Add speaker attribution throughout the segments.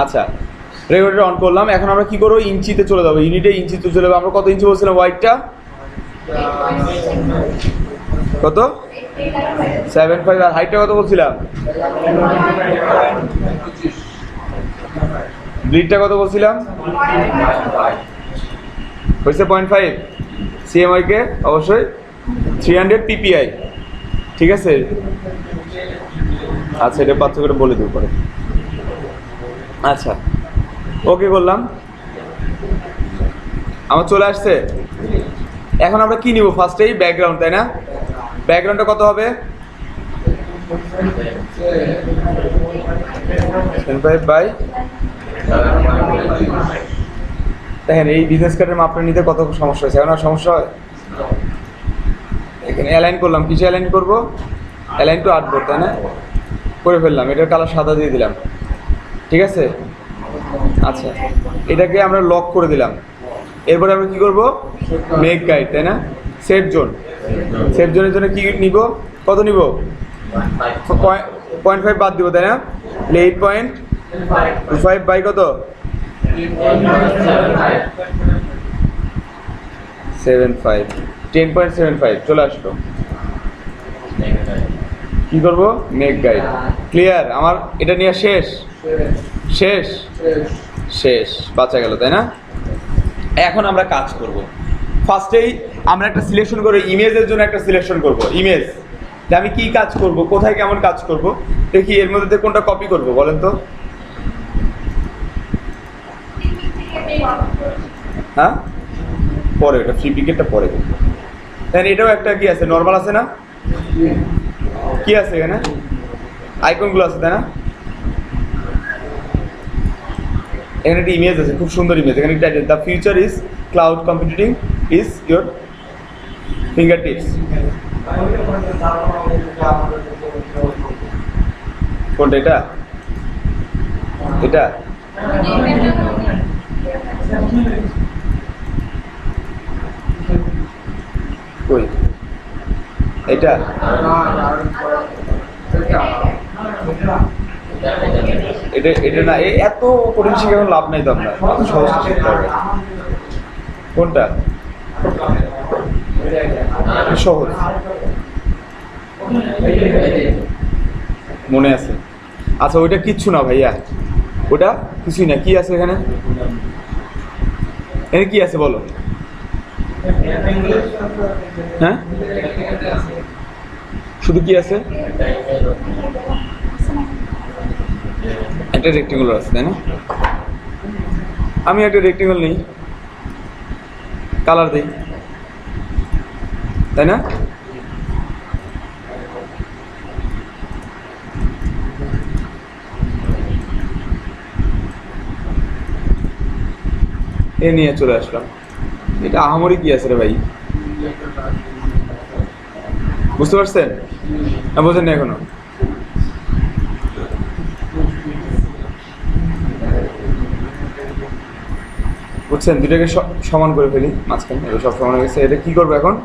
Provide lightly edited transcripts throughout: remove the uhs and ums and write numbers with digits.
Speaker 1: আচ্ছা, regulator on করলাম। এখন আমরা কি করবো, ইঞ্চিতে চলে যাবো, ইউনিটে ইঞ্চিতে চলে যাবো। আমরা কত ইঞ্চি বলছিলাম ওয়াইডটা? কত? 7.5। আর হাইটটা কত বলছিলাম? ব্লিডটা কত বলছিলাম? হয়েছে 0.5। সিএমআই কে অবশ্যই 300 PPI, ঠিক আছে। আচ্ছা, এটা পার্থক্যটা বলে দেবো পরে। আচ্ছা, ওকে করলাম, আমার চলে আসছে। এখন আমরা কি নিব? ফার্স্টেই ব্যাকগ্রাউন্ড, তাই না? ব্যাকগ্রাউন্ডটা কত হবে? 10.5 বাই, দেখেন এই বিজনেস কার্ডের মাপটা নিতে কত সমস্যা হয়েছে। এখন আর সমস্যা হয়? এখানে অ্যালাইন করলাম, কিসে অ্যালাইন করবো? অ্যালাইন টু আর্টবোর্ড, তাই না? করে ফেললাম, এটার কালার সাদা দিয়ে দিলাম, ঠিক আছে। আচ্ছা, এটাকে আমরা লক করে দিলাম। এরপরে আমরা কি করব? মেক গাইড, তাই না? সেট জোন, সেট জোনের জন্য কি নিব? কত নিব? 0.5 বাদ দিব, তাই না? 8.25 বাই কত? 75, 10.75 চলে আসলো। কি করব? Make guide. ক্লিয়ার? আমার এটা নিয়ে শেষ, শেষ, শেষ, বাঁচা গেল, তাই না? এখন আমরা কাজ করব। ফার্স্টেই আমরা একটা সিলেকশন করে ইমেজের জন্য একটা সিলেকশন করব। ইমেজ যে আমি কি কাজ করব, কোথায় কেমন কাজ করব, দেখি এর মধ্যে থেকে কোনটা কপি করব, বলেন তো। হ্যাঁ, পরে ওটা ফ্রি পিকেটটা পরে করবো। দেন এটাও একটা কি আছে, নর্মাল আছে না? কি আছে এখানে? আইকনগুলো আছে, তাই না? এখানে একটা ইমেজ আছে, খুব সুন্দর ইমেজ। এখানে title, the future is cloud computing is your finger tips. কোনটা? এটা, এটা কই? এটা এটা এটা না, এত কঠিন শিখে এখন লাভ নাই তো, আমরা সহজটা শিখতে হবে। কোনটা সহজ মনে আছে? আচ্ছা, ওইটা কিচ্ছু না ভাইয়া, ওটা কিছুই না। কি আছে এখানে? এখানে কি আছে বলো? হ্যাঁ, শুধু কি আছে? একটা রেক্টেঙ্গুলার আছে, তাই না? আমি একটা রেক্টেঙ্গল নেই, কালার দিই, তাই না? এ নিয়ে চলে আসলাম। এটা আহামরি কি আছে রে ভাই, বুঝতে পারছেন না? বোঝেন না এখনো? বুঝছেন? দুটাকে সমান করে ফেলি মাঝখানে, এটা সব সমান হয়ে গেছে। এটা কি করবো এখন?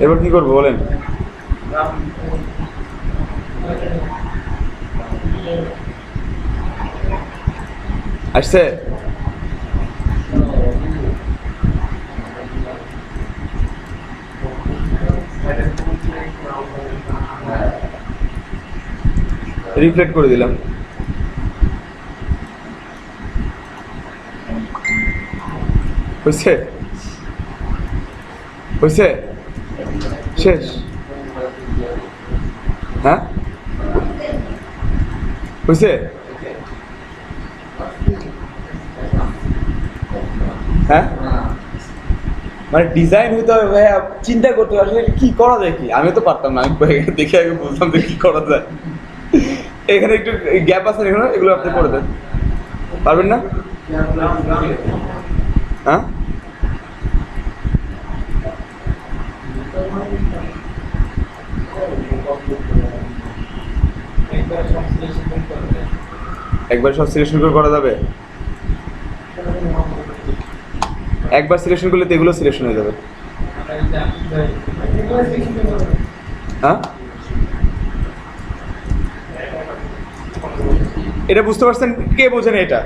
Speaker 1: এবার কি করবো বলেন? আসছে? রিফ্লেক্ট করে দিলাম। হয়েছে? হয়েছে? শেষ? হ্যাঁ, হয়েছে? হ্যাঁ, মানে ডিজাইন হইতে হবে ভাইয়া, চিন্তা করতে হবে আসলে কি করা যায়। কি আমি তো পারতাম না, আমি দেখে আগে বলতাম যে কি করা যায়। এখানে একটু গ্যাপ আছে, এখানে এগুলো আপনি করে দেন, পারবেন না? হ্যাঁ, একবার সব সিলেকশন করে করা যাবে? একবার সিলেকশন করলে তো এগুলো সিলেকশন হয়ে যাবে। হ্যাঁ, এটা বুঝতে পারছেন? কে বোঝেন এটা?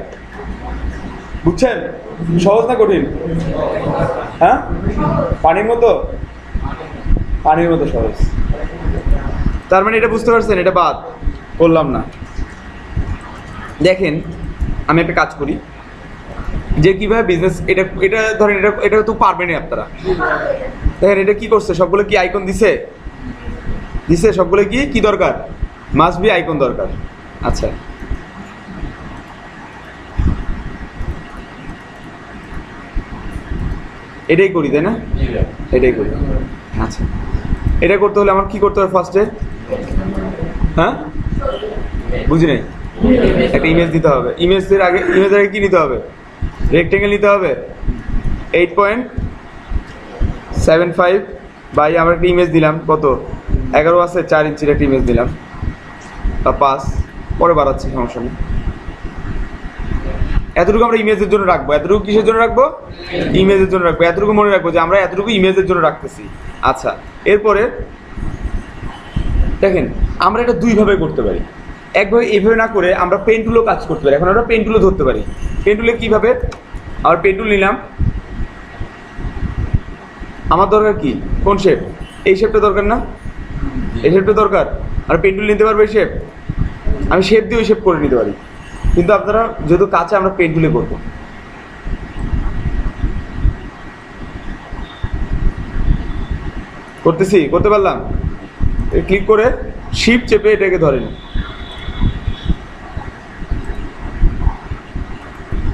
Speaker 1: বুঝছেন? সহজ না কঠিন? হ্যাঁ, পানির মতো, পানির মতো সহজ। তার মানে এটা বুঝতে পারছেন? এটা বাদ করলাম না। দেখেন আমি একটা কাজ করি যে কিভাবে বিজনেস, এটা এটা ধরেন এটা এটা তো পারবেনই আপনারা। দেখেন এটা কি করছে, সবগুলো কি আইকন দিছে? দিছে সবগুলো কি কি দরকার? মাস্ট বি আইকন দরকার। আচ্ছা, এটাই করি তাই না? এটাই করি। আচ্ছা, এটা করতে হলে আমার কি করতে হবে ফার্স্টে? হ্যাঁ, বুঝি নাই। একটা ইমেজ দিতে হবে। ইমেজের আগে কি নিতে হবে? রেক্টেঙ্গেল নিতে হবে 8.75 বাই আমরা একটা ইমেজ দিলাম কত 11 আছে, 4 ইঞ্চির একটা ইমেজ দিলাম বা 5, পরে বাড়াচ্ছি, সমস্যা নেই। এতটুকু আমরা ইমেজের জন্য রাখবো। এতটুকু কিসের জন্য রাখবো? ইমেজের জন্য রাখবো। এতটুকু মনে রাখবো যে আমরা এতটুকু ইমেজের জন্য রাখতেছি। আচ্ছা, এরপরে দেখেন আমরা এটা দুইভাবে করতে পারি। একভাবে এইভাবে না করে আমরা পেন টুলও কাজ করতে পারি। এখন আমরা পেন টুলও ধরতে পারি। পেন টুলে কীভাবে? আর পেন টুল নিলাম, আমার দরকার কি? কোন শেপ? এই শেপটা দরকার না? এই শেপটা দরকার। আর পেন টুল নিতে পারবো এই শেপ, আমি শেপ দিয়ে ওই শেপ করে নিতে পারি। কিন্তু আপনারা যেহেতু কাছে, আমরা পেন টুলে করবো। করতেছি, করতে পারলাম। ক্লিক করে শিফট চেপে এটাকে ধরেন,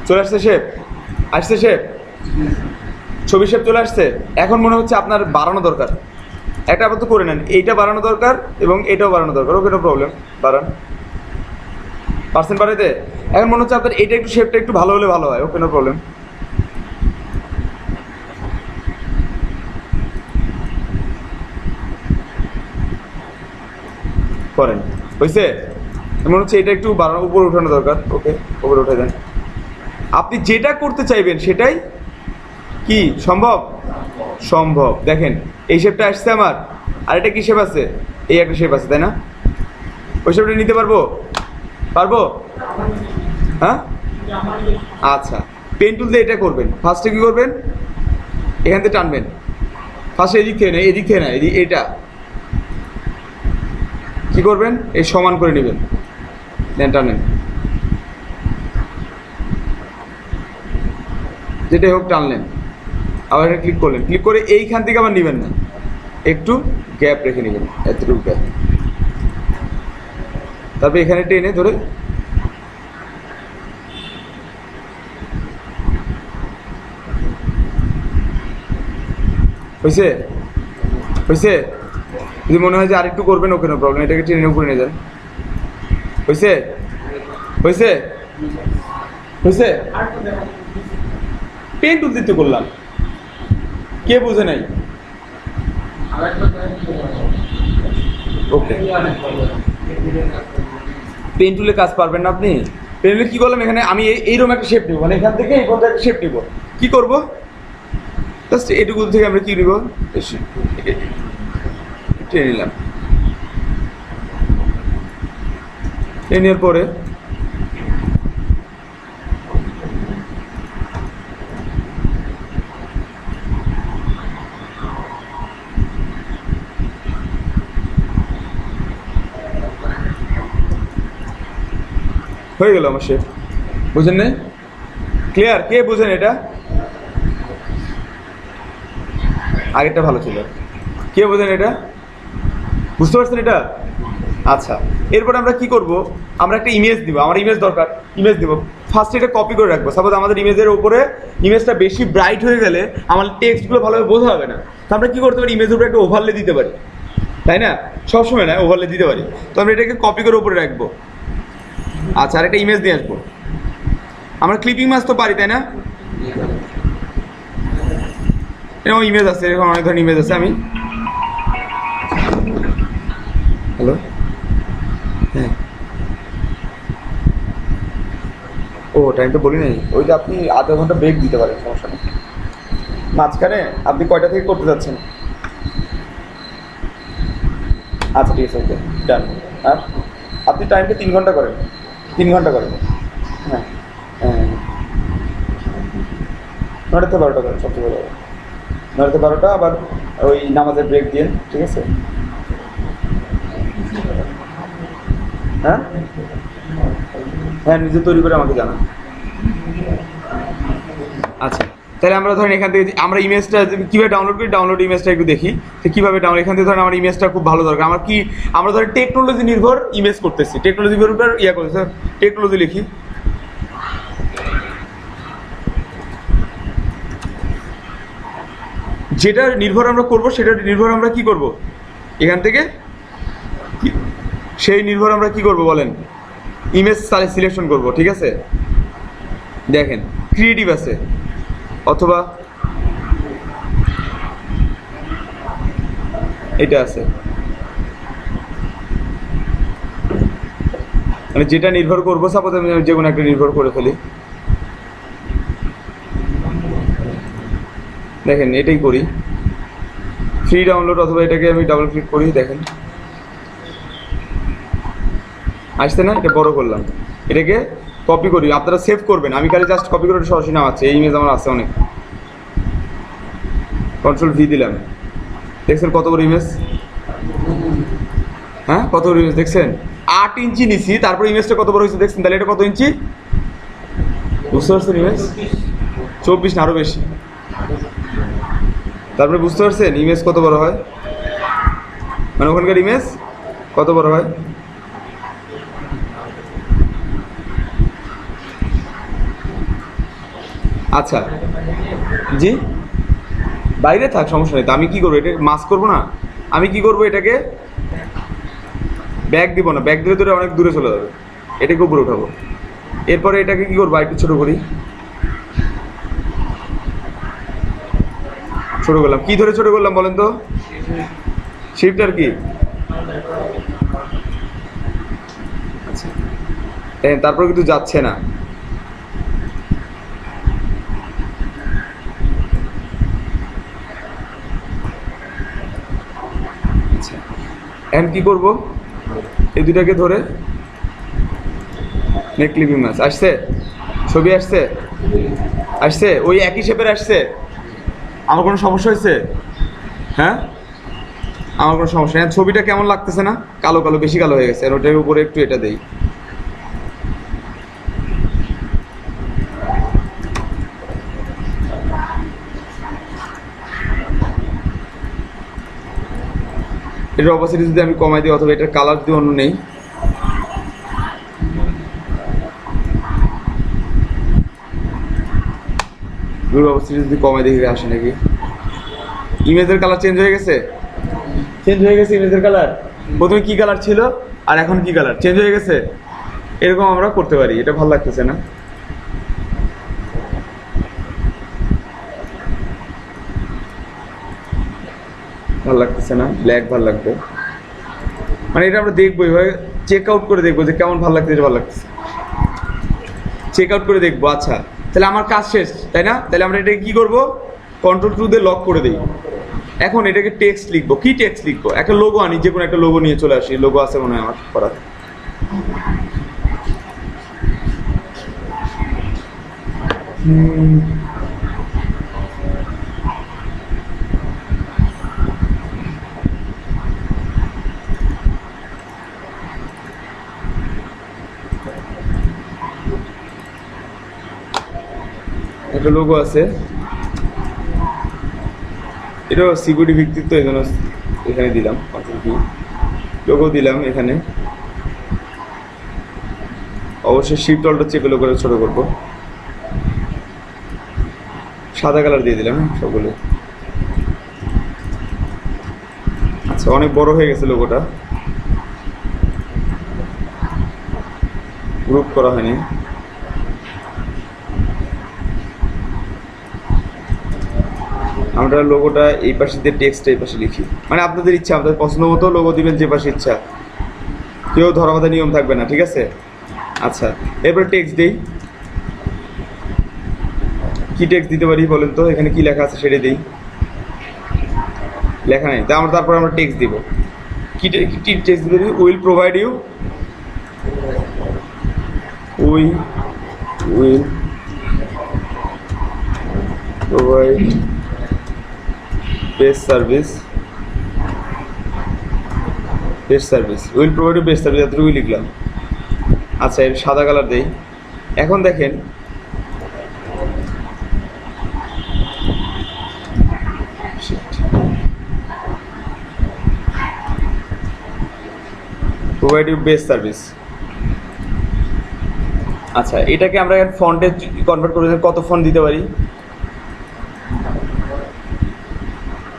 Speaker 1: চলে আসছে শেপ, আসছে শেপ, ছবি শেপ চলে আসছে। এখন মনে হচ্ছে আপনার বাড়ানো দরকার। একটা আপাতত করে নেন, এইটা বাড়ানো দরকার এবং এটাও বাড়ানো দরকার। ওকে, নো প্রবলেম, বাড়ান, পার্সেন্ট বাড়াইতে। এখন মনে হচ্ছে আপনার এইটা একটু শেপটা একটু ভালো হলে ভালো হয়। ওকে, নো প্রবলেম। করেন, হয়েছে? মনে হচ্ছে এটা একটু বাড়ানো, উপরে উঠানো দরকার। ওকে, উপরে উঠে দেন। আপনি যেটা করতে চাইবেন সেটাই কি সম্ভব? সম্ভব। দেখেন এই শেপটা আসছে আমার, আর এটা কি শেপ আছে? এই একটা শেপ আছে তাই না? ওই শেপটা নিতে পারবো? পারবো? হ্যাঁ, আচ্ছা। পেন টুল দিয়ে এটা করবেন। ফার্স্টে কি করবেন? এখান থেকে টানবেন। ফার্স্টে এদিক থেকে না, এদিক থেকে না, এটা কি করবেন? এই সমান করে নেবেন, দেন টানেন, যেটাই হোক টানলেন। আবার এটা ক্লিক করলেন। ক্লিক করে এইখান থেকে আবার নেবেন না, একটু গ্যাপ রেখে নেবেন, এতটুকু গ্যাপ। তারপরে এখানে টেনে ধরে হয়েছে? হয়েছে? যদি মনে হয় যে আরেকটু করবেন, ওকে, নো প্রবলেম। এটাকে টেনে উপরে নিয়ে যান। হয়েছে? হয়েছে? হয়েছে? পেন টুল দিতে করলাম, কে বুঝে নাই? ওকে, পেন টুলে কাজ পারবেন না আপনি? পেন টুলে কি করলাম? এখানে আমি এইরকম একটা শেপ নিব, মানে এখান থেকে এই পর্যন্ত একটা শেপ নিব। কি করব? জাস্ট এটুকু থেকে আমরা কি নিব? টেনে নিলাম। টেনে নেওয়ার পরে হয়ে গেল আমার শেপ। বুঝেন না? ক্লিয়ার? কে বুঝেন এটা? আগেরটা ভালো ছিল। কে বোঝেন এটা? বুঝতে পারছেন এটা? আচ্ছা, এরপর আমরা কি করব? আমরা একটা ইমেজ দিব। আমার ইমেজ দরকার, ইমেজ দিব। ফার্স্ট এটা কপি করে রাখবো। সাপোজ আমাদের ইমেজের উপরে ইমেজটা বেশি ব্রাইট হয়ে গেলে আমার টেক্সটগুলো ভালোভাবে বোঝা হবে না। তো আমরা কি করতে পারি? ইমেজের উপরে একটা ওভারলে দিতে পারি, তাই না? সবসময় না, ওভারলে দিতে পারি। তো আমরা এটাকে কপি করে উপরে রাখবো। আচ্ছা, আর একটা ইমেজ নিয়ে আসবো। আমরা ক্লিপিং মাছ তো পারি, তাই না? এরকম ইমেজ আছে, এরকম অনেক ধরনের ইমেজ আছে। আমি হ্যালো, হ্যাঁ, ও টাইমটা বলি নাই। ওই যে আপনি আধা ঘন্টা ব্রেক দিতে পারেন, সমস্যা নেই। মাঝখানে আপনি কয়টা থেকে করতে যাচ্ছেন? আচ্ছা, ঠিক আছে, ওকে, ডান। আর আপনি টাইমটা 3 ঘন্টা করেন। 3 ঘন্টা করেন। হ্যাঁ হ্যাঁ 9টা থেকে 12টা করেন, সবচেয়ে ভালো হবে। 9টা থেকে 12টা, আবার ওই নামাজের ব্রেক দিয়ে, ঠিক আছে? হ্যাঁ হ্যাঁ নিজে তৈরি করে আমাকে জানান। আচ্ছা তাহলে আমরা ধরেন এখান থেকে আমরা ইমেজটা কীভাবে ডাউনলোড করি, ডাউনলোড ইমেজটা একটু দেখি তো কীভাবে ডাউনলোড। এখান থেকে ধরেন আমার ইমেজটা খুব ভালো দরকার আমার, কি আমরা ধরেন টেকনোলজি নির্ভর ইমেজ করতেছি, টেকনোলজি নির্ভর করতেছি, স্যার টেকনোলজি লিখি। যেটা নির্ভর আমরা করব সেটা নির্ভর আমরা কি করব এখান থেকে, সেই নির্ভর আমরা কি করব বলেন, ইমেজ সিলেকশন করব, ঠিক আছে? দেখেন ক্রিয়েটিভ আছে, অথবা এটা আছে, মানে যেটা নির্ভর করবো, সাপোজ আমি যে কোনো একটা নির্ভর করে ফেলি। দেখেন এটাই করি, ফ্রি ডাউনলোড, অথবা এটাকে আমি ডাবল ক্লিক করি, দেখেন আসছে না? এটা বড় করলাম, এটাকে কপি করি, আপনারা সেভ করবেন, আমি খালি জাস্ট কপি করে সরাসরি নামাচ্ছি। এই ইমেজ আমার আছে অনেক, কন্ট্রোল ভি দিলাম, দেখছেন কত বড় ইমেজ? হ্যাঁ কত বড় ইমেজ দেখছেন? 8 ইঞ্চি নিছি, তারপর ইমেজটা কত বড় হয়েছে দেখছেন? তাহলে এটা কত ইঞ্চি বুঝতে পারছেন? ইমেজ 24 না আরও বেশি। তারপরে বুঝতে পারছেন ইমেজ কত বড় হয়, মানে ওখানকার ইমেজ কত বড় হয়। আচ্ছা জি বাইরে থাক সমস্যা নেই, তো আমি কি করবো, এটা মাস্ক করবো না, আমি কি করবো, এটাকে ব্যাগ দিব না, ব্যাগ দিলে তো অনেক দূরে চলে যাবে, এটাকে উপরে উঠাবো। এরপরে এটাকে কি করবো, একটু ছোটো করি, ছোটো করলাম, কি ধরে ছোটো করলাম বলেন তো? শিফট আর কি। আচ্ছা তারপর কিন্তু যাচ্ছে না, এখন কি করব, এই দুটাকে ধরে নেক ক্লিপিং মাছ আসছে, ছবি আসছে, আসছে ওই একই শেপের আসছে। আমার কোনো সমস্যা হয়েছে? হ্যাঁ আমার কোনো সমস্যা নেই। ছবিটা কেমন লাগতেছে না? কালো কালো, বেশি কালো হয়ে গেছে, আর ওটার উপরে একটু এটা দেই। এটার অপাসিটি যদি আমি কমাই দিই, অথবা এটার কালার যদি অন্য নেই, অপাসিটি যদি কমাই দেখে আসে নাকি, ইমেজের কালার চেঞ্জ হয়ে গেছে, চেঞ্জ হয়ে গেছে ইমেজের কালার। প্রথমে কি কালার ছিল আর এখন কি কালার, চেঞ্জ হয়ে গেছে। এরকম আমরা করতে পারি, এটা ভালো লাগতেছে না, ভালো লাগতেছে না, ব্ল্যাক ভালো লাগবে। মানে এটা আমরা দেখবো, এভাবে চেক আউট করে দেখবো যে কেমন ভালো লাগতেছে, ভালো লাগতেছে, চেক আউট করে দেখবো। আচ্ছা তাহলে আমার কাজ শেষ, তাই না? তাহলে আমরা এটাকে কি করবো, কন্ট্রোল টু দিয়ে লক করে দিই। এখন এটাকে টেক্সট লিখবো, কি টেক্সট লিখবো? একটা লোগো আনি, যে কোনো একটা লোগো নিয়ে চলে আসি, লোগো আছে মনে হয় আমার করা। একটা লোগো আছে, এটাও সিকিউরিটি ভিত্তিক, তো এই জন্য এখানে দিলাম লোগো দিলাম এখানে। অবশ্যই শিফট অল্টা চেপে লোগোটা ছোট করবো, সাদা কালার দিয়ে দিলাম সবগুলো। আচ্ছা অনেক বড় হয়ে গেছে লোগোটা, গ্রুপ করা হয়নি। আমরা লোগোটা এই পাশে দিয়ে টেক্সটটা এই পাশে লিখি, মানে আপনাদের ইচ্ছা, আপনাদের পছন্দ মতো লোগো দিবেন যে পাশে ইচ্ছা, কেউ ধরাবাধা নিয়ম থাকবে না, ঠিক আছে? আচ্ছা এরপরে টেক্সট দিই, কি টেক্সট দিতে পারি বলেন তো? এখানে কি লেখা আছে সেটা দিই, লেখা নেই, তারপর আমরা টেক্সট দিব। কি টেক্সট দিতে? Will provide you we will provide best service will provide best service, এতটুকুই লিখলাম। আচ্ছা, এর সাদা কালার দেই। এখন দেখেন প্রোভাইড ইউ বেস্ট সার্ভিস। আচ্ছা, এটাকে আমরা ফন্টে কনভার্ট করে কত ফন্ট দিতে পারি?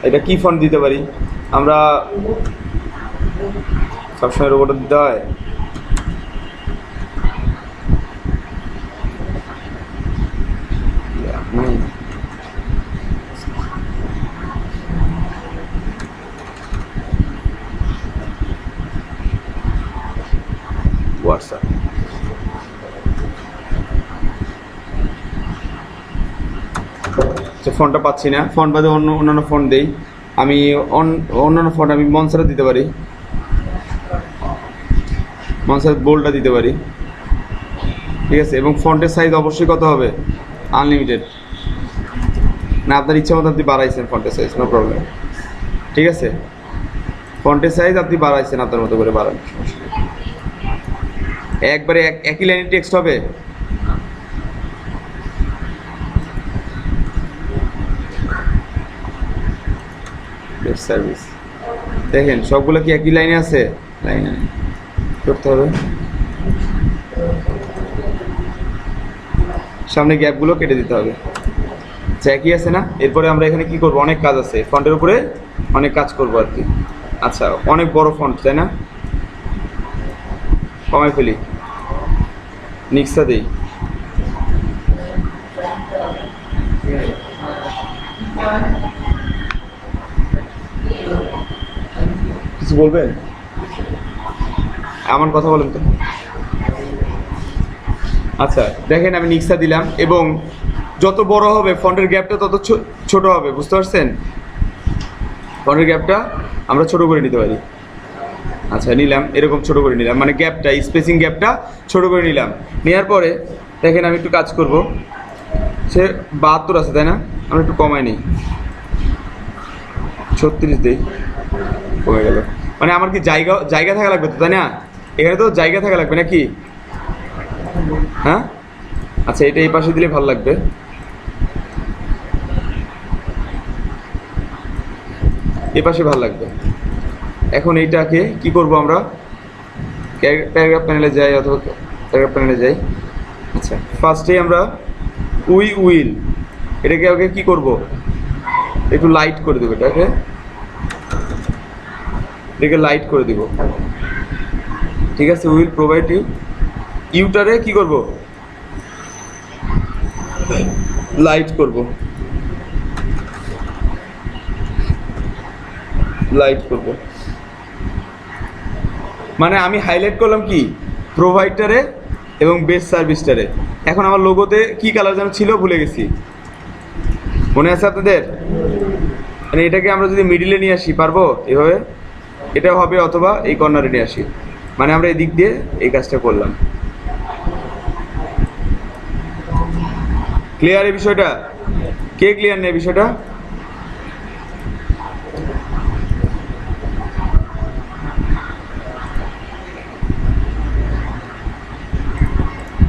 Speaker 1: এটা কি ফন্ট দিতে পারি আমরা? সবসময় রোবটে দিতে হয়। হোয়াটসঅ্যাপ ফন্টটা পাচ্ছি না, ফন্ট বাদে অন্যান্য ফন্ট দেই। আমি অন্যান্য ফন্ট আমি মনসারা দিতে পারি, মনসার বোল্ডটা দিতে পারি, ঠিক আছে। এবং ফন্টের সাইজ অবশ্যই কত হবে? আনলিমিটেড না, আপনার ইচ্ছা মতো আপনি বাড়াইছেন ফন্টের সাইজ, নো প্রবলেম, ঠিক আছে। ফন্টের সাইজ আপনি বাড়াইছেন আপনার মতো করে বাড়ান, একবারে একই লাইনের টেক্সট হবে। সার্ভিস দেখেন সবগুলো কি একই লাইনে আছে? লাইনে করতে হবে, সামনে গ্যাপগুলো কেটে দিতে হবে। আচ্ছা, একই আছে না? এরপরে আমরা এখানে কি করব? অনেক কাজ আছে, ফন্টের উপরে অনেক কাজ করব আর কি। আচ্ছা, অনেক বড় ফন্ট তাই না? কমাই ফেলি, নিক্সা দেই। কিছু বলবেন? আমার কথা বলেন তো। আচ্ছা, দেখেন আমি নিক্সা দিলাম এবং যত বড় হবে ফন্টের গ্যাপটা তত ছোট হবে, বুঝতে পারছেন? ফন্টের গ্যাপটা আমরা ছোট করে নিতে পারি। আচ্ছা, নিলাম, এরকম ছোট করে নিলাম, মানে গ্যাপটা, স্পেসিং গ্যাপটা ছোট করে নিলাম। নেওয়ার পরে দেখেন আমি একটু কাজ করব। সে 72 আছে তাই না? আমরা একটু কমাই নিই, 36 দিই, কমে গেল। মানে আমার কি জায়গা থাকা লাগবে তো, তাই না? এখানে তো জায়গা থাকা লাগবে নাকি? হ্যাঁ, আচ্ছা, এটা এই পাশে দিলে ভালো লাগবে। এই পাশে ভালো লাগবে। এখন এইটাকে কি করব আমরা? প্যারাগ্রাফ প্যানেলে যাই অথবা প্যারাগ্রাফ প্যানেলে যাই। আচ্ছা, ফার্স্টেই আমরা উইল এটাকে আগে কি করব? একটু লাইট করে দেবো, এটাকে লাইট করে দিব, ঠিক আছে। উইল প্রোভাইড ইউটারে কি করব? লাইট করব, মানে আমি হাইলাইট করলাম কি? প্রোভাইডারে এবং বেস্ট সার্ভিসটারে। এখন আমার লোগোতে কি কালার যেন ছিল ভুলে গেছি, মনে আছে আপনাদের? মানে এটাকে আমরা যদি মিডিলে নিয়ে আসি পারবো এভাবে, এটা হবে, অথবা এই কর্নারে নিয়ে আসি, মানে আমরা এই দিক দিয়ে এই কাজটা করলাম। ক্লিয়ার এই বিষয়টা? কে ক্লিয়ার নেই বিষয়টা?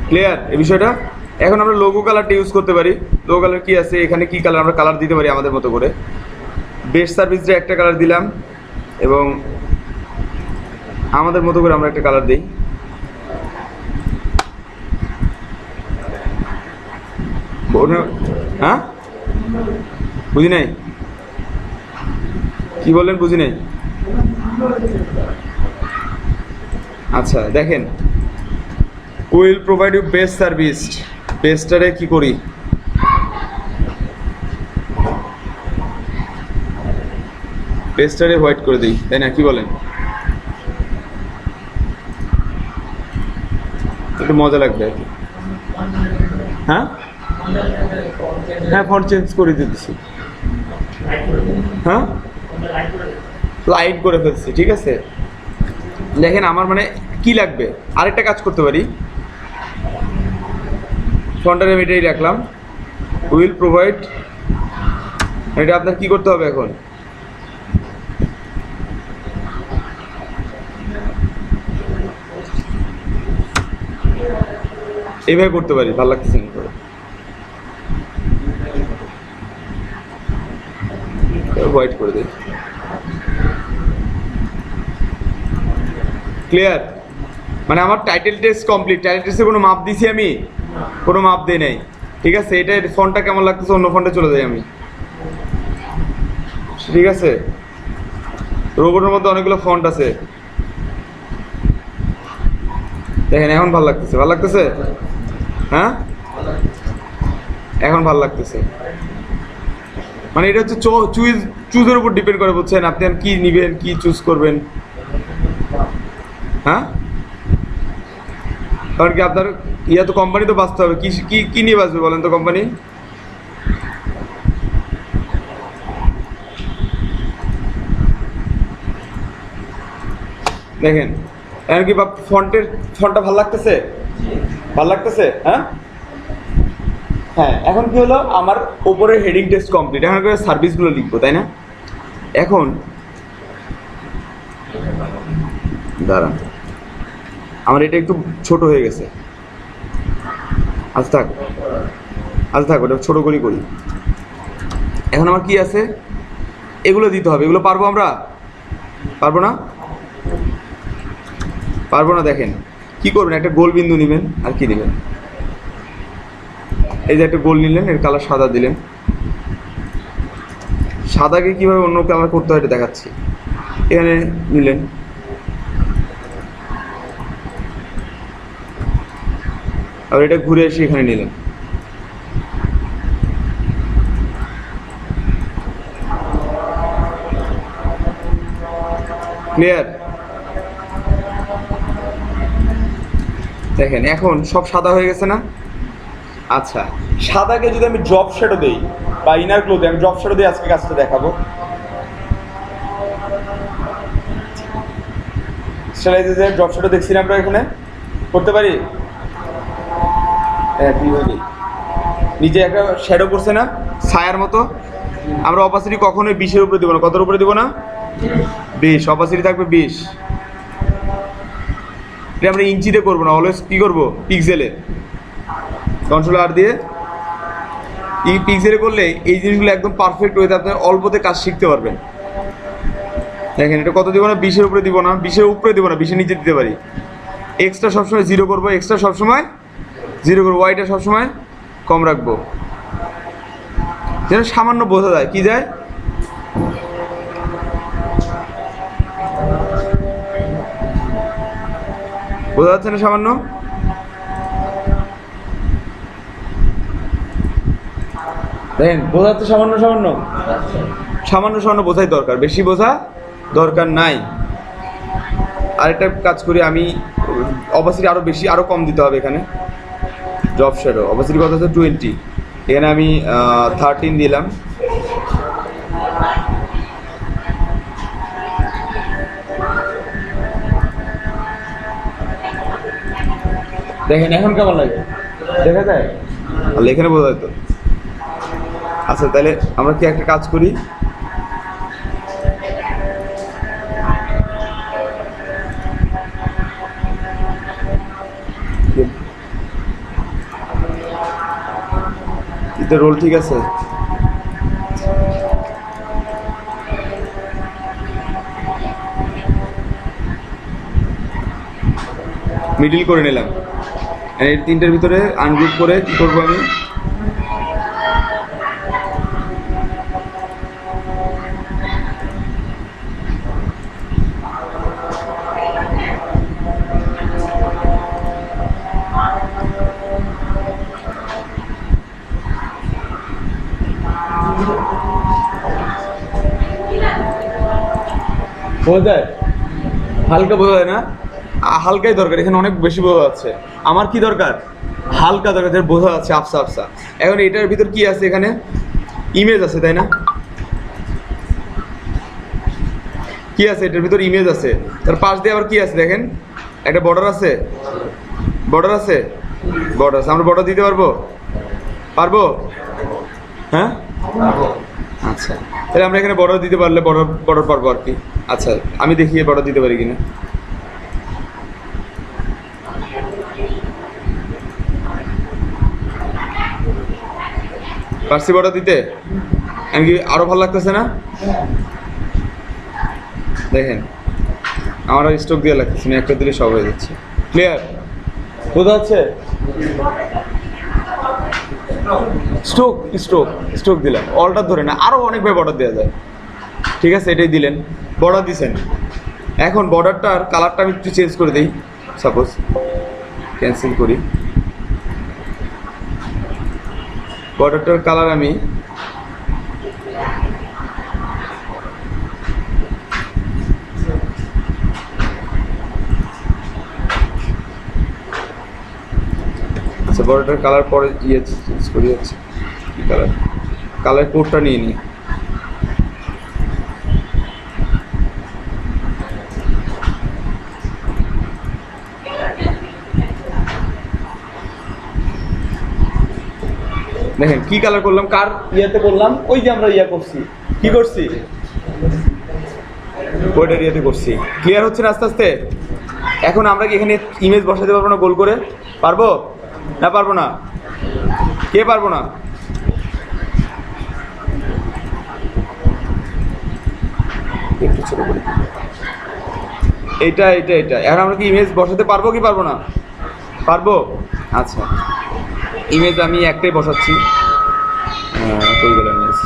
Speaker 1: ক্লিয়ার এই বিষয়টা? এখন আমরা লোগো কালারটা ইউজ করতে পারি। লোগো কালার কি আছে এখানে? কি কালার? আমরা কালার দিতে পারি আমাদের মতো করে। বেস্ট সার্ভিসে একটা কালার দিলাম এবং আমাদের মতো করে আমরা একটা কালার দিই। হ্যাঁ, বুঝি নাই, কি বললেন? বুঝি নাই। আচ্ছা, দেখেন will provide you best service, বেস্টারে কি করি? বেস্টারে হোয়াইট করে দিই, তাই না? কি বলেন? একটু মজা লাগবে আর কি। হ্যাঁ হ্যাঁ, ফন্ট চেঞ্জ করে দিতেছি। হ্যাঁ, লাইট করে ফেলছি, ঠিক আছে। দেখেন আমার মানে কি লাগবে? আরেকটা কাজ করতে পারি, ফন্টের আমি এটাই রাখলাম, উইল প্রোভাইড। এটা আপনার কি করতে হবে এখন? এইভাবে করতে পারি, ভালো লাগতেছে না করে। হোয়াইট করে দিই। ক্লিয়ার? মানে আমার টাইটেল টেস্ট কমপ্লিট। টাইটেল টেস্টে কোনো মাপ দিছি আমি? কোনো মাপ দিই নাই। ঠিক আছে, এটা ফন্টটা কেমন লাগতেছে অন্য ফন্টে চলে যাই আমি। ঠিক আছে, রোবটের মধ্যে অনেকগুলো ফন্ট আছে, দেখেন এখন ভালো লাগতেছে। ভালো লাগতেছে? হ্যাঁ, এখন ভালো লাগতেছে। মানে এটা হচ্ছে চুজের উপর ডিপেন্ড করে, বুঝছেন? আপনি কি নিবেন, কি চুজ করবেন। হ্যাঁ, কারণ কি আপনার ইয়া তো কোম্পানি তো বাঁচতে হবে। কি কি কি নিয়ে বাঁচবে বলেন তো কোম্পানি? দেখেন এখন কি ফন্টটা ভালো লাগতেছে? ভালো লাগতেছে? হ্যাঁ হ্যাঁ, এখন কি হলো, আমার ওপরে হেডিং টেস্ট কমপ্লিট। এখন করে সার্ভিসগুলো লিখবো, তাই না? এখন দাঁড়ান, আমার এটা একটু ছোট হয়ে গেছে। থাক ওটা ছোট করি। এখন আমার কি আছে, এগুলো দিতে হবে। এগুলো পারবো আমরা? পারবো না। দেখেন কি করবেন, একটা গোল বিন্দু নেবেন। আর কি নেবেন? এই যে একটা গোল নিলেন, এর কালার সাদা দিলেন। সাদাকে কিভাবে অন্য কালার করতে হয় এটা দেখাচ্ছি। এখানে নিলেন, আর এটা ঘুরে এসে এখানে নিলেন। ক্লিয়ার? দেখেন এখন সব সাদা হয়ে গেছে না? আচ্ছা, সাদাকে যদি আমি ড্রপ শ্যাডো দেই বা ইনার গ্লো দিই, আমি ড্রপ শ্যাডো দিয়ে আজকে কাজটা দেখাবো। ড্রপ শ্যাডো দেখছি না আমরা, এখানে করতে পারি। হ্যাঁ, নিচে একটা শ্যাডো করছে না, ছায়ার মতো। আমরা অপাসিটি কখনোই 20-এর উপরে দিব না। কতর উপরে দিব না? 20। অপাসিটি থাকবে 20। এটা আমরা ইঞ্চিতে করবো না, অলওয়েজ কি করবো, পিক্সেলে। কন্ট্রোল আর দিয়ে এই পিক্সেলে করলে এই জিনিসগুলো একদম পারফেক্ট ওয়েতে আপনার অল্পতে কাজ শিখতে পারবেন। দেখেন এটা কত দিব না, 20-এর উপরে দিব না, 20-এর উপরে দিব না, 20-এর নিচে দিতে পারি। এক্সট্রা সবসময় 0 করবো, এক্সট্রা সবসময় 0 করবো, ওয়াইটা সবসময় কম রাখবো, যেন সামান্য বোঝা যায়। কি যায়? বোঝা যাচ্ছে না সামান্য? দেখেন বোঝা যাচ্ছে সামান্য বোঝাই দরকার, বেশি বোঝা দরকার নাই। আরেকটা কাজ করি আমি, অপাসিটি আরো কম দিতে হবে এখানে। ড্রপ শ্যাডো অপাসিটি কত আছে? 20। এখানে আমি 13 দিলাম। দেখেন এখন কেমন লাগে, দেখা যায়? আর এখানে বোঝা যেত। আচ্ছা, তাহলে আমরা কি একটা কাজ করি, এটা রোল ঠিক আছে? মিডিল করে নিলাম। এই 3টার ভিতরে আনগ্রুপ করে কি করবো আমি, বোঝা যায়? হালকা বোঝা যায় না? হালকাই দরকার, এখানে অনেক বেশি বোঝা যাচ্ছে। আমার কি দরকার? হালকা দরকার, যেটা বোঝা যাচ্ছে আফসা। এখন এটার ভিতর কি আছে? এখানে ইমেজ আছে, তাই না? কি আছে এটার ভিতর? ইমেজ আছে। তার পাশ দিয়ে আবার কি আছে দেখেন, একটা বর্ডার আছে। বর্ডার আমরা বর্ডার দিতে পারবো? পারবো? হ্যাঁ আচ্ছা, তাহলে আমরা এখানে বর্ডার দিতে পারলে বর্ডার পারবো আর কি। আচ্ছা আমি দেখি বর্ডার দিতে পারি কিনা। পারছি বর্ডার দিতে? এমনকি আরো ভালো লাগতেছে না? দেখেন আমার আর স্ট্রোক দিয়ে লাগতেছে না, একটা দিলে সব হয়ে যাচ্ছে। ক্লিয়ার? বোঝা যাচ্ছে? স্ট্রোক স্ট্রোক স্ট্রোক দিলাম, অল্টার ধরে না, আরও অনেকভাবে বর্ডার দেওয়া যায়। ঠিক আছে, এটাই দিলেন, বর্ডার দিছেন। এখন বর্ডারটার কালারটা আমি একটু চেঞ্জ করে দিই। সাপোজ ক্যান্সেল করি, বর্ডারটার কালার আমি বর্ডারটার কালার পরে চেঞ্জ করি। হচ্ছে কি কালার? কালার কোডটা নিয়ে নিই। দেখেন কি কালার করলাম, কার ইয়াতে করলাম, ওই যে আমরা ইয়া করছি, কি করছি, ওইটার ইয়াতে করছি। ক্লিয়ার হচ্ছে না আস্তে আস্তে? এখন আমরা কি এখানে ইমেজ বসাতে পারবো না গোল করে? পারবো না পারবো না? কে পারবো না? একটু ছোট করে এইটা এইটা এটা। এখন আমরা কি ইমেজ বসাতে পারবো কি পারবো না? পারবো। আচ্ছা ইমেজ আমি একটাই বসাচ্ছি। কই গেল ইমেজ?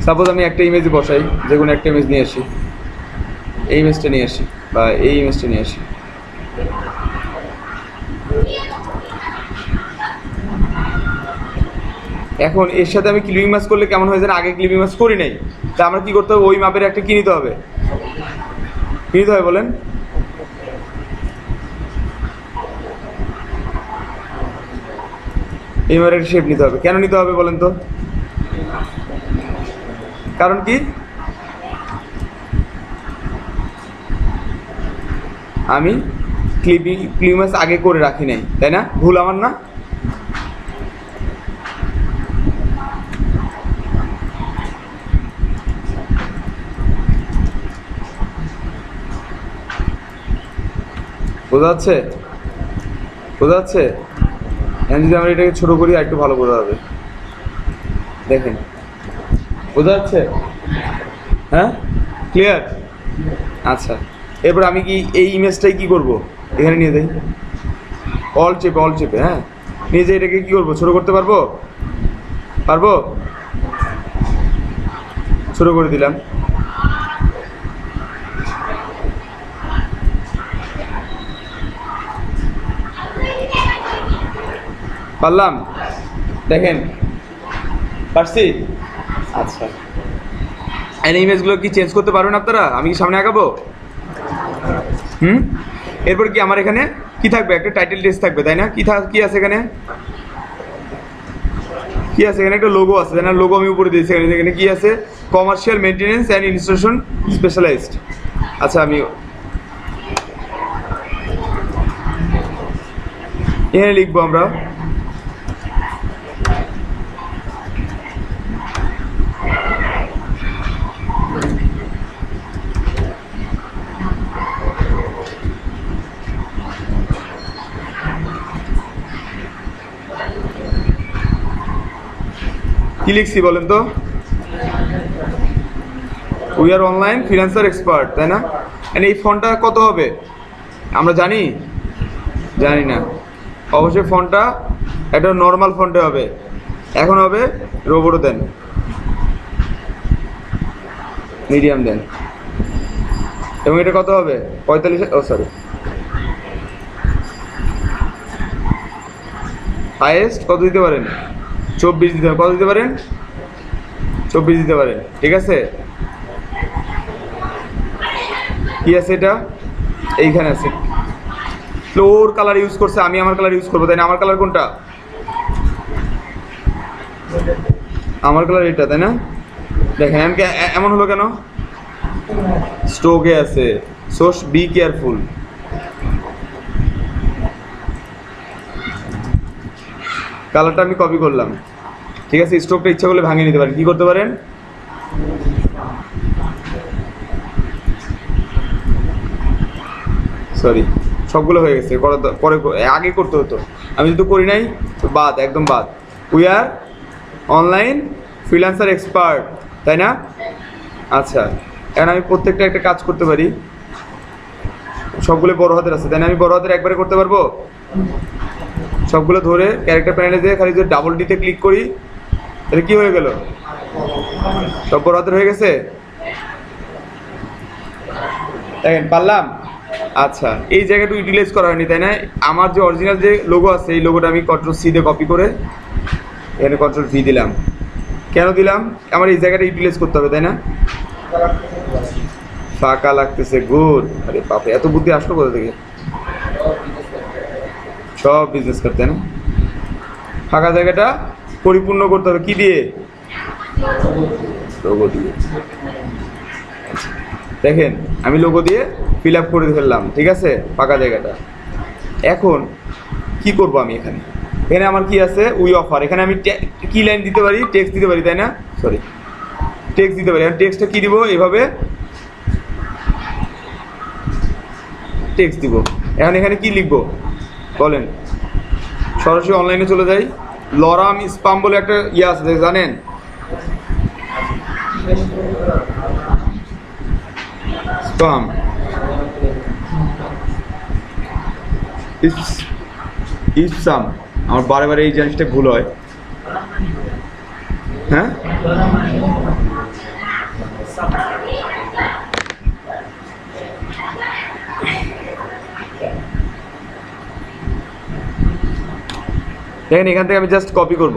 Speaker 1: সাপোজ আমি একটা ইমেজ বসাই, যে কোনো একটা ইমেজ নিয়ে আসি, এই ইমেজটা নিয়ে আসি বা এই ইমেজটা নিয়ে আসি। এখন এর সাথে আমি ক্লিপিং ম্যাচ করলে কেমন হয়ে যায়? আগে ক্লিপিং ম্যাচ করি নাই, তা আমরা কি করতে হবে? ওই মাপের একটা কি নিতে হবে? কি নিতে হবে বলেন? এই মাপের একটা শেপ নিতে হবে। কেন নিতে হবে বলেন তো? কারণ কি? আমি ক্লিপিং ম্যাচ আগে করে রাখি নাই, তাই না? ভুল আমার না? বোঝা যাচ্ছে? বোঝা যাচ্ছে? এখন যদি আমরা এটাকে ছোট করি আর একটু ভালো বোঝা যাবে। দেখেন বোঝা যাচ্ছে? হ্যাঁ ক্লিয়ার? আচ্ছা এরপর আমি কি এই ইমেজটাই কি করব? এখানে নিয়ে যাই, অল চেপে, হ্যাঁ নিয়ে যাই। এটাকে কি করবো? ছোট করতে পারবো? পারবো? ছোট করে দিলাম। পারলাম? দেখেন পারছি? আচ্ছা এই ইমেজগুলো কি চেঞ্জ করতে পারবেন আপনারা? আমি কি সামনে আগাবো? এরপর কি আমার এখানে কি থাকবে? একটা টাইটেল টেক্সট থাকবে, তাই না? কি আছে এখানে? কি আছে এখানে? একটা লোগো আছে, তাই না? লোগো আমি উপরে দিয়েছি। এখানে কি আছে? Commercial maintenance and installation specialized. আচ্ছা আমি এখানে লিখবো আমরা কি লিখছি বলেন তো? We are online freelancer expert, তাই না? এই ফন্টটা কত হবে আমরা জানি? জানি না। অবশ্যই ফন্টটা একটা নর্মাল ফন্টে হবে। এখন হবে রোবটও দেন, মিডিয়াম দেন। এবং এটা কত হবে? 45। ও সরি, হাইয়েস্ট কত দিতে পারেন? 24 দিতে পারেন। কত দিতে পারেন? 24 দিতে পারেন। ঠিক আছে, কি আছে এটা? এইখানে আছে। ফ্লোর কালার ইউজ করছে, আমি আমার কালার ইউজ করবো, তাই না? আমার কালার কোনটা? আমার কালার এটা, তাই না? দেখেন এমন হলো কেন? স্ট্রোকে আছে, সো বি কেয়ারফুল। কালারটা আমি কপি করলাম, ঠিক আছে। স্ট্রোকটা ইচ্ছা করলে ভাঙিয়ে নিতে পারেন। কি করতে পারেন? সরি, সবগুলো হয়ে গেছে, পরে আগে করতে হতো, আমি যদি করি নাই তো বাদ, একদম বাদ। We are online freelancer expert, তাই না? আচ্ছা, এখন আমি প্রত্যেকটা একটা কাজ করতে পারি। সবগুলো বড় হাতের আছে, তাই না? আমি বড় হাতের একবারে করতে পারবো। সবগুলো ধরে ক্যারেক্টার প্যানেলে দিয়ে খালি যদি ডাবল ডিতে ক্লিক করি তাহলে কি হয়ে গেল? সব বড় হাতের হয়ে গেছে, দেখেন পারলাম। আচ্ছা, এই জায়গাটা ইউটিলাইজ করা হয়নি, তাই না? আমার যে অরিজিনাল যে লোগো আছে এই লোগোটা আমি কন্ট্রোল সি দিয়ে কপি করে এখানে কন্ট্রোল ভি দিলাম। কেন দিলাম? আমার এই জায়গাটা ইউটিলাইজ করতে হবে, তাই না? ফাঁকা লাগতেছে, গুড। আরে বাপরে, এত বুদ্ধি আসলো কোথা থেকে? সব বিজনেস করতে, না? ফাঁকা জায়গাটা পরিপূর্ণ করতে হবে কি দিয়ে? লোগো দিয়ে। দেখেন আমি লোগো দিয়ে ফিল আপ করে ফেললাম, ঠিক আছে, ফাঁকা জায়গাটা। এখন কি করব আমি? এখানে আমার কি আছে? We offer. এখানে আমি কি লাইন দিতে পারি? টেক্সট দিতে পারি, তাই না? সরি, টেক্সট দিতে পারি। এখন টেক্সটটা কি দিব? এভাবে টেক্সট দিব। এখন এখানে কি লিখবো বলেন? সরাসরি অনলাইনে চলে যাই। লরাম স্পাম বলে একটা ইয়ে আছে, জানেন? স্পাম ইসসাম। আমার বারে বারে এই জিনিসটা ভুল হয়। হ্যাঁ, দেখেন এখান থেকে আমি জাস্ট কপি করব,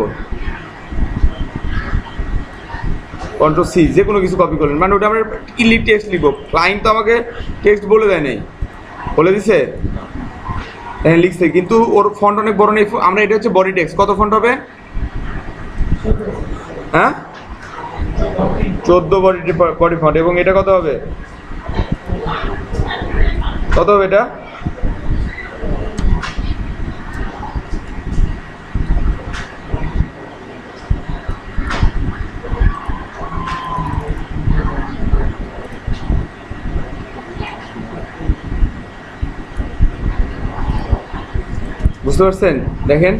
Speaker 1: কন্ট্রোল সি, যে কোনো কিছু কপি করলেন, মানে ওটা আমরা কি টেক্সট লিখবো। ক্লায়েন্ট তো আমাকে টেক্সট বলে দেয় নাই, বলে দিছে, হ্যাঁ লিখছে, কিন্তু ওর ফন্ট অনেক বড় নেই। আমরা এটা হচ্ছে বডি টেক্সট, কত ফন্ট হবে? হ্যাঁ, 14 বডি ফন্ট। এবং এটা কত হবে? কত হবে এটা? বুঝতে পারছেন? দেখেন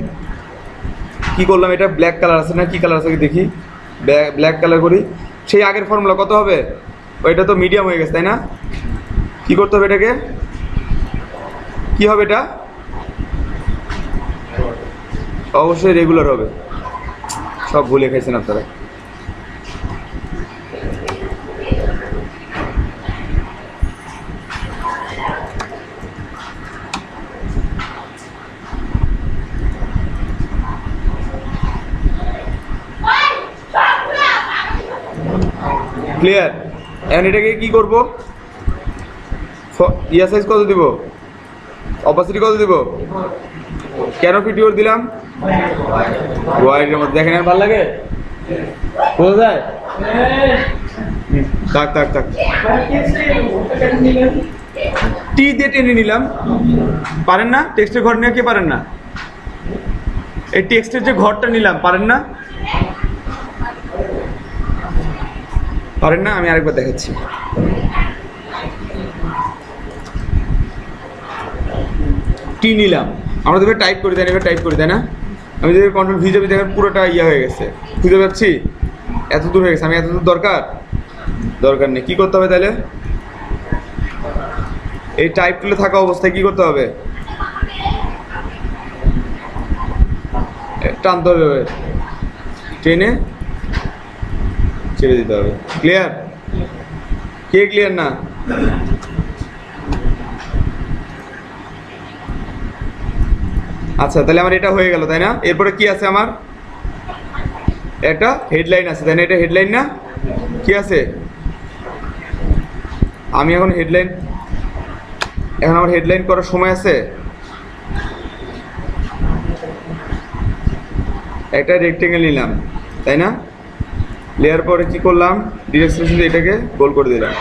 Speaker 1: কি করলাম, এটা ব্ল্যাক কালার আছে না, কি কালার আছে দেখি, ব্ল্যাক কালার করি। সেই আগের ফর্মুলা কত হবে? ওইটা তো মিডিয়াম হয়ে গেছে, তাই না? কি করতে হবে এটাকে? কি হবে এটা? অবশ্যই রেগুলার হবে। সব ভুলে খাইছেন আপনারা। ক্লিয়ার? এখন এটাকে কি করব? ইয়ার সাইজ কত দিব? অপাসিটি কত দিব? কেন ভিডিও দিলাম? ওয়াইডের মধ্যে। দেখেন ভালো লাগে, বোঝা যায়? থাক থাক থাক, টি দিয়ে টেনে নিলাম। পারেন না? টেক্সটের ঘর নিয়ে কে পারেন না? এই টেক্সটের যে ঘরটা নিলাম, পারেন না? পারেন না? আমি আরেকবার দেখাচ্ছি। টি নিলাম, আমরা তো টাইপ করি, তাই না? এবার টাইপ করি, তাই না? আমি যদি কন্ট্রোল ভি যাবি, দেখেন পুরোটা ইয়ে হয়ে গেছে, খুঁজে পাচ্ছি, এত দূর হয়ে গেছে। আমি এত দূর দরকার নেই। কি করতে হবে তাহলে? এই টাইপ টুলে থাকা অবস্থায় কি করতে হবে? টানতে হবে, টেনে ছেড়ে দিতে হবে। ক্লিয়ার? কে ক্লিয়ার না? আচ্ছা, তাহলে আমার এটা হয়ে গেল, তাই না? এরপরে কি আছে? আমার একটা হেডলাইন আছে, তাই না? এটা হেডলাইন না? কি আছে? আমি এখন আমার হেডলাইন করার সময় আছে। একটা রেক্টেঙ্গেল নিলাম, তাই না? লেয়ার পরে কি করলাম? ডিরেক্ট স্পেস দিয়ে এটাকে গোল করে দিলাম।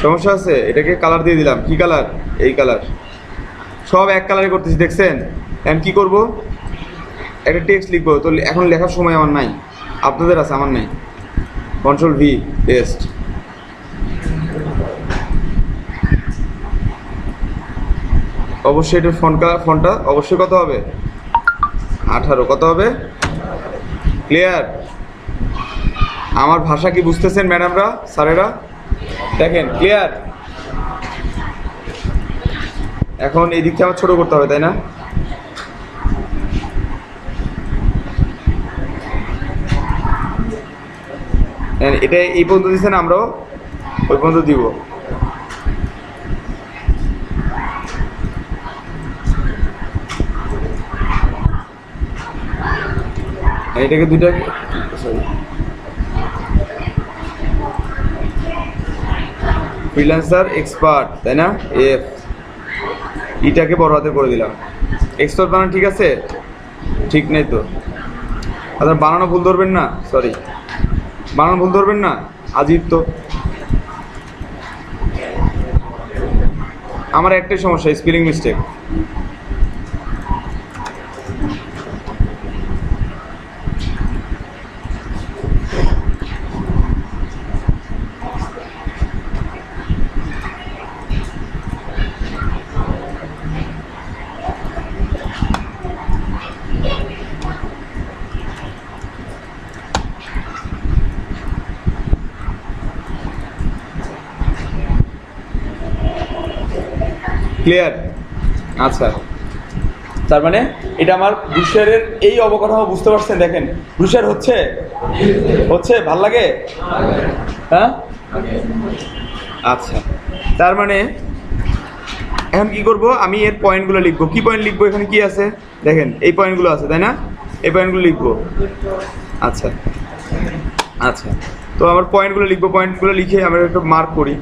Speaker 1: সমস্যা আছে? এটাকে কালার দিয়ে দিলাম। কি কালার? এই কালার। সব এক কালারে করতেছি, দেখছেন? এখন কি করব? একটা টেক্সট লিখবো, তো এখন লেখার সময় আমার নাই, আপনাদের আছে, আমার নাই। Control V, paste. অবশ্যই এটা ফন্টটা অবশ্যই কত হবে? 18। কত হবে? ক্লিয়ার? আমার ভাষা কি বুঝতেছেন ম্যাডামরা, স্যারেরা? দেখেন, ক্লিয়ার? এখন এই দিকটা আমার ছোট করতে হবে, তাই না? এটা এই পর্যন্ত দিচ্ছেন, আমরাও ওই পর্যন্ত দিব। এটাকে দুইটা, সরি, ফ্রিল্যান্সার এক্সপার্ট, তাই না? এফ, ইটাকে বড় হাতে করে দিলাম। এক্সপার্ট বানান ঠিক আছে? ঠিক নেই তো? আচ্ছা, বানানো ভুল ধরবেন না, সরি, বানানো ভুল ধরবেন না, আজিব তো। আমার একটাই সমস্যা, স্পেলিং মিস্টেক। ক্লিয়ার? আচ্ছা, তার মানে এটা আমার ব্রুশারের এই অবকাঠামো বুঝতে পারছেন? দেখেন, ব্রুশার হচ্ছে হচ্ছে ভাল লাগে, হ্যাঁ? আচ্ছা, তার মানে এখন কি করব? আমি এর পয়েন্টগুলো লিখবো। কি পয়েন্ট লিখবো? এখানে কি আছে দেখেন, এই পয়েন্টগুলো আছে, তাই না? এই পয়েন্টগুলো লিখবো। আচ্ছা আচ্ছা, তো আমার পয়েন্টগুলো লিখবো। পয়েন্টগুলো লিখে আমরা একটা মার্ক করি।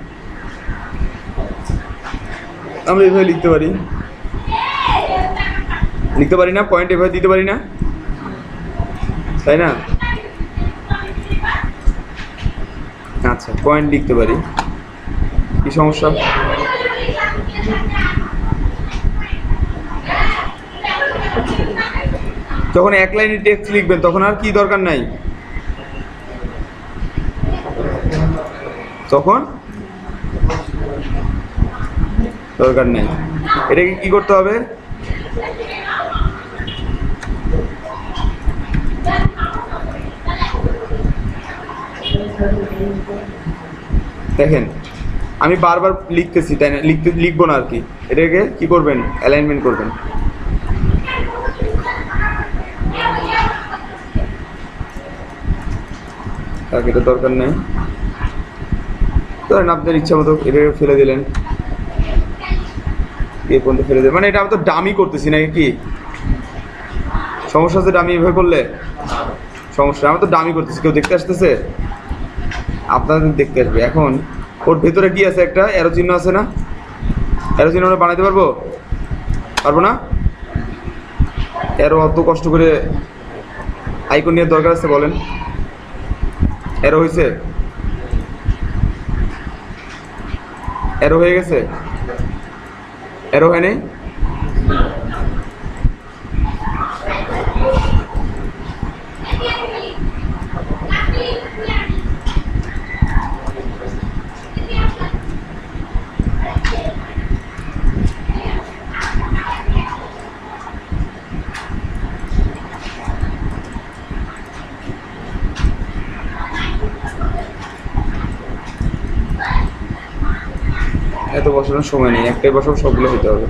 Speaker 1: আমরা এভাবে লিখতে পারি, লিখতে পারি না? পয়েন্ট এভাবে দিতে পারি না, তাই না? আচ্ছা, পয়েন্ট লিখতে পারি, কি সমস্যা? যখন এক লাইনে টেক্সট লিখবেন তখন আর কি দরকার নাই, তখন দরকার নেই। এটাকে কি করতে হবে? দেখেন, আমি বারবার লিখতেছি, তাই না? লিখবো না আর কি। এটাকে কি করবেন? অ্যালাইনমেন্ট করবেন। তাকে এটা দরকার নেই, ধরেন আপনার ইচ্ছা মতো এটাকে ফেলে দিলেন, এই পর্যন্ত ফেলে দিলেন। মানে এটা আমি তো ডামি করতেছি না, কি সমস্যা আছে? ডামি এভাবে করলে সমস্যা, আমি তো ডামি করতেছি। কেউ দেখতে আসতেছে? আপনাদের দেখতে আসবে। এখন ওর ভেতরে কি আছে? একটা অ্যারো চিহ্ন আছে না? অ্যারো চিহ্ন আমরা বানাইতে পারবো? পারবো না? অ্যারো অত কষ্ট করে আইকন নিয়ে দরকার আছে? বলেন, অ্যারো হয়েছে? অ্যারো হয়ে গেছে? অ্যারো হয় নাই? এত বসানোর সময় নেই, একটাই বসাবো, সবগুলো হতে হবে।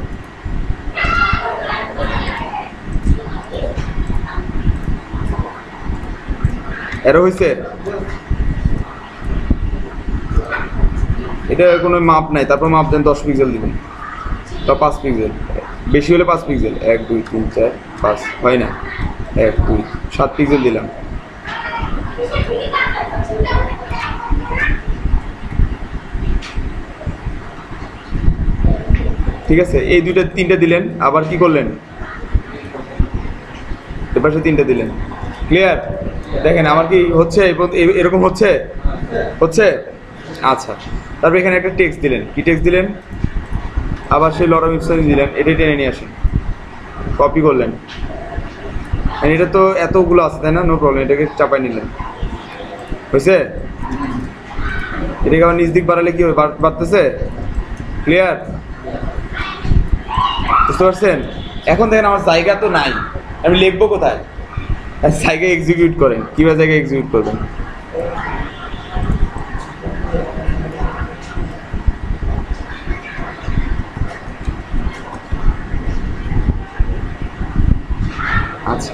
Speaker 1: এরও হয়েছে? এটা কোনো মাপ নাই, তারপর মাপ দেন 10 পিক্সেল দিবেন বা 5 পিক্সেল, বেশি হলে 5 পিক্সেল। 1 2 3 4 5 হয় না, 1 2 7 পিক্সেল দিলাম। ঠিক আছে, এই দুইটা 3টা দিলেন, আবার কি করলেন? এপাশে 3টা দিলেন। ক্লিয়ার? দেখেন আমার কি হচ্ছে? এরকম হচ্ছে? হচ্ছে? আচ্ছা, তারপর এখানে একটা টেক্সট দিলেন, কি টেক্সট দিলেন? আবার সেই লরম ইপসন দিলেন, এটাই টেনে নিয়ে আসেন, কপি করলেন। এটা তো এতগুলো আছে তাই না, নো প্রবলেম, এটাকে চাপাই নিলেন, হয়েছে? এটাকে আবার নিচ দিক বাড়ালে কি হবে, বাড়তেছে? ক্লিয়ার? বুঝতে পারছেন? এখন দেখেন আমার জায়গা তো নাই, আমি লিখবো কোথায়? জায়গায় এক্সিকিউট করেন, কীভাবে জায়গায় এক্সিকিউট করবেন? আচ্ছা,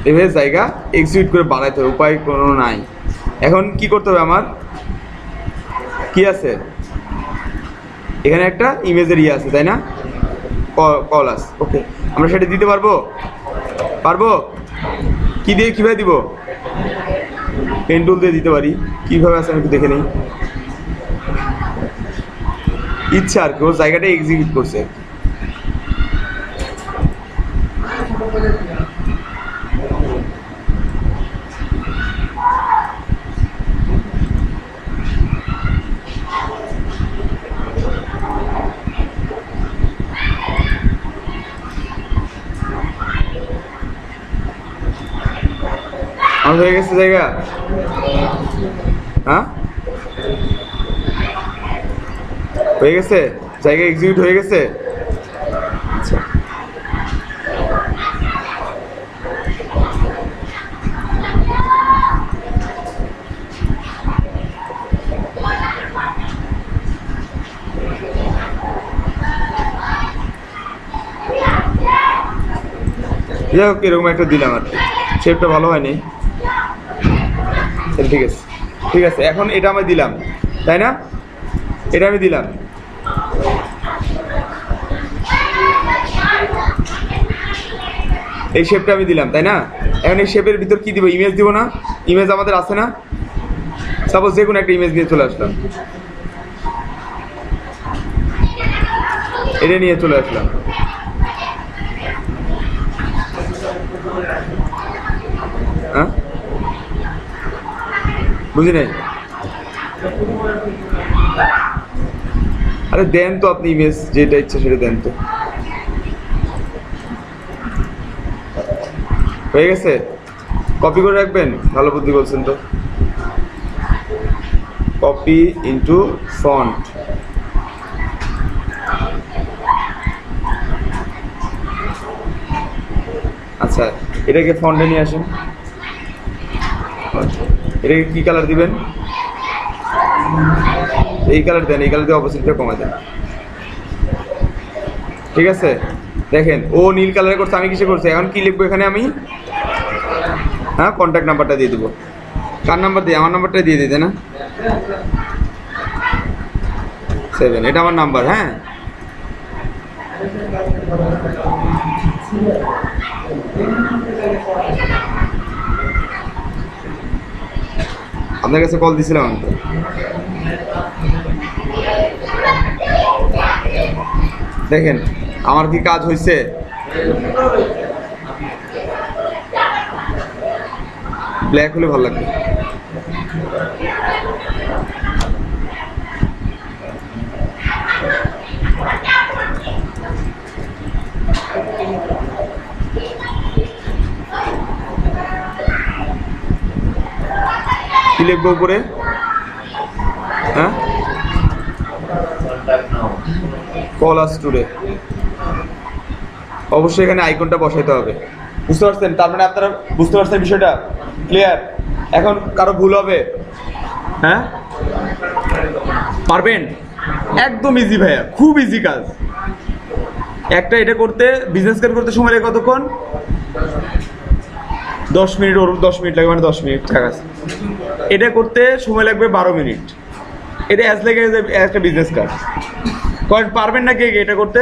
Speaker 1: এভাবে জায়গা এক্সিকিউট করে বাড়াইতে হবে, উপায় কোনো নাই। এখন কি করতে হবে আমার? কি আছে এখানে? একটা ইমেজের ইয়ে আছে তাই না, কল আছে, ওকে। আমরা সেটা দিতে পারবো? পারবো। কি দিয়ে, কীভাবে দিব? পেন টুল দিয়ে দিতে পারি। কীভাবে আছে আমি একটু দেখে নিই। ইচ্ছা আর কি, ওর জায়গাটা এক্সিকিউট করছে। আমার হয়ে গেছে জায়গা, হ্যাঁ হয়ে গেছে, জায়গা এক্সিকিউট হয়ে গেছে। আচ্ছা, যাই হোক এরকম একটা দিলাম আর কি, শেপটা ভালো হয়নি। ঠিক আছে, ঠিক আছে, এখন এটা আমি দিলাম তাই না, এটা আমি দিলাম। এই শেপটা আমি দিলাম তাই না। এখন এই শেপের ভিতর কি দিব? ইমেজ দিব না? ইমেজ আমাদের আছে না? সাপোজ যে কোনো একটা ইমেজ নিয়ে চলে আসলাম, এটা নিয়ে চলে আসলাম, হ্যাঁ বুঝি নাই। আরে দেন তো আপনি ইমেজ, যেটা ইচ্ছে সেটা দেন তো। হয়ে গেছে, কপি করে রাখবেন, ভালো বুদ্ধি বলছেন তো। কপি ইনটু ফন্ট, আচ্ছা এটাকে ফন্টে নিয়ে আসেন। এটাকে কি কালার দিবেন? এই কালার দেন, এই কালার দিয়ে অপোজিটটা কমে দেন, ঠিক আছে। দেখেন ও নীল কালারে করছে, আমি কিসে করছি? এখন কি লিখবো এখানে আমি? হ্যাঁ, কন্ট্যাক্ট নাম্বারটা দিয়ে দেবো। কার নাম্বার দিয়ে? আমার নাম্বারটা দিয়ে দিতে না, 7, এটা আমার নাম্বার। হ্যাঁ, আপনার কাছে কল দিছিলাম আমি তো। দেখেন আমার কি কাজ হয়েছে? ব্ল্যাক হলে ভালো লাগবে। কি লিখবো উপরে? হ্যাঁ, কল আস টুডে। অবশ্যই এখানে আইকনটা বসাইতে হবে, বুঝতে পারছেন? তার মানে আপনারা বুঝতে পারছেন বিষয়টা? ক্লিয়ার? এখন কারো ভুল হবে? হ্যাঁ, পারবেন? একদম ইজি ভাইয়া, খুব ইজি কাজ। একটা এটা করতে, বিজনেস কার্ড করতে সময় লাগে কতক্ষণ? 10 মিনিট, ওর 10 মিনিট লাগে, মানে 10 মিনিট ঠিক আছে। এটা করতে সময় লাগবে 12 মিনিট। এটা অ্যাজ লাগে একটা বিজনেস কার্ড। পারবেন না কে এটা করতে?